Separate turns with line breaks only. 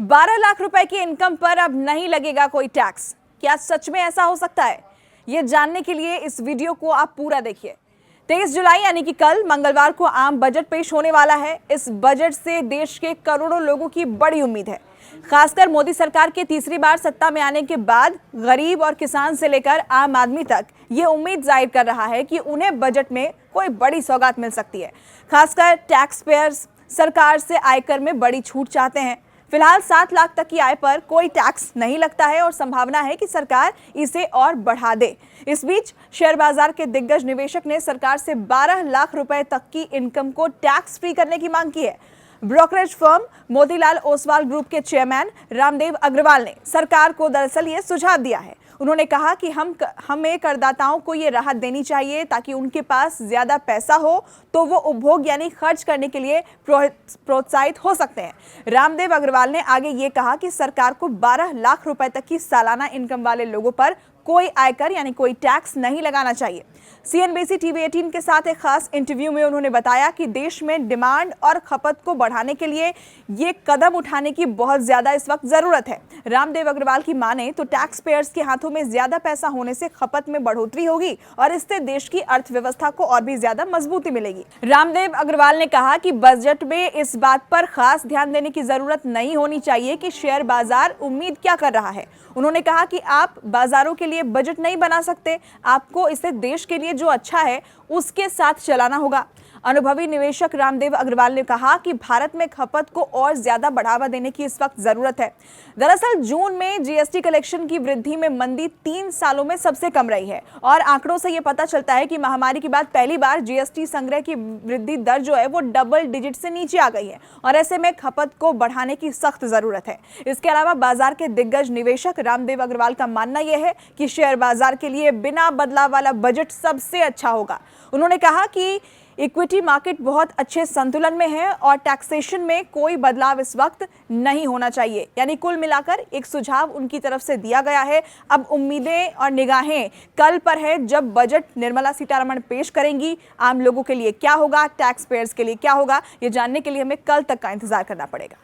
12 लाख रुपए की इनकम पर अब नहीं लगेगा कोई टैक्स। क्या सच में ऐसा हो सकता है? ये जानने के लिए इस वीडियो को आप पूरा देखिए। 23 जुलाई यानी कि कल मंगलवार को आम बजट पेश होने वाला है। इस बजट से देश के करोड़ों लोगों की बड़ी उम्मीद है। खासकर मोदी सरकार के तीसरी बार सत्ता में आने के बाद गरीब और किसान से लेकर आम आदमी तक ये उम्मीद जाहिर कर रहा है कि उन्हें बजट में कोई बड़ी सौगात मिल सकती है। खासकर टैक्स पेयर्स सरकार से आयकर में बड़ी छूट चाहते हैं। फिलहाल 7 लाख तक की आय पर कोई टैक्स नहीं लगता है और संभावना है कि सरकार इसे और बढ़ा दे। इस बीच शेयर बाजार के दिग्गज निवेशक ने सरकार से 12 लाख रुपए तक की इनकम को टैक्स फ्री करने की मांग की है। Brokerage firm Motilal Oswal group के चेयरमैन रामदेव अग्रवाल ने सरकार को दरअसल ये सुझाव दिया है। उन्होंने कहा कि हमें करदाताओं को ये राहत देनी चाहिए ताकि उनके पास ज्यादा पैसा हो तो वो उपभोग यानी खर्च करने के लिए प्रोत्साहित हो सकते हैं। रामदेव अग्रवाल ने आगे ये कहा कि सरकार को 12 लाख रुपए तक की सालाना इनकम वाले लोगों पर कोई आयकर यानी कोई टैक्स नहीं लगाना चाहिए। CNBC TV 18 के साथ एक खास इंटरव्यू में उन्होंने बताया कि देश में डिमांड और खपत को बढ़ाने के लिए ये कदम उठाने की बहुत ज्यादा इस वक्त जरूरत है। रामदेव अग्रवाल की माने तो टैक्स पेयर्स के हाथों में ज्यादा पैसा होने से खपत में बढ़ोतरी होगी और इससे देश की अर्थव्यवस्था को और भी ज्यादा मजबूती मिलेगी। रामदेव अग्रवाल ने कहा कि बजट में इस बात पर खास ध्यान देने की जरूरत नहीं होनी चाहिए कि शेयर बाजार उम्मीद क्या कर रहा है। उन्होंने कहा कि आप बाजारों के लिए बजट नहीं बना सकते, आपको इसे देश के लिए जो अच्छा है उसके साथ चलाना होगा। अनुभवी निवेशक रामदेव अग्रवाल ने कहा कि भारत में खपत को और ज्यादा बढ़ावा देने की इस वक्त जरूरत है। दरअसल जून में जीएसटी कलेक्शन की वृद्धि में मंदी 3 सालों में सबसे कम रही है और आंकड़ों से यह पता चलता है कि महामारी के बाद पहली बार जीएसटी संग्रह की वृद्धि दर जो है वो डबल डिजिट से नीचे आ गई है और ऐसे में खपत को बढ़ाने की सख्त जरूरत है। इसके अलावा बाजार के दिग्गज निवेशक रामदेव अग्रवाल का मानना यह है कि शेयर बाजार के लिए बिना बदलाव वाला बजट सबसे अच्छा होगा। उन्होंने कहा कि इक्विटी मार्केट बहुत अच्छे संतुलन में है और टैक्सेशन में कोई बदलाव इस वक्त नहीं होना चाहिए। यानी कुल मिलाकर एक सुझाव उनकी तरफ से दिया गया है। अब उम्मीदें और निगाहें कल पर है जब बजट निर्मला सीतारमण पेश करेंगी। आम लोगों के लिए क्या होगा, टैक्स पेयर्स के लिए क्या होगा, ये जानने के लिए हमें कल तक का इंतजार करना पड़ेगा।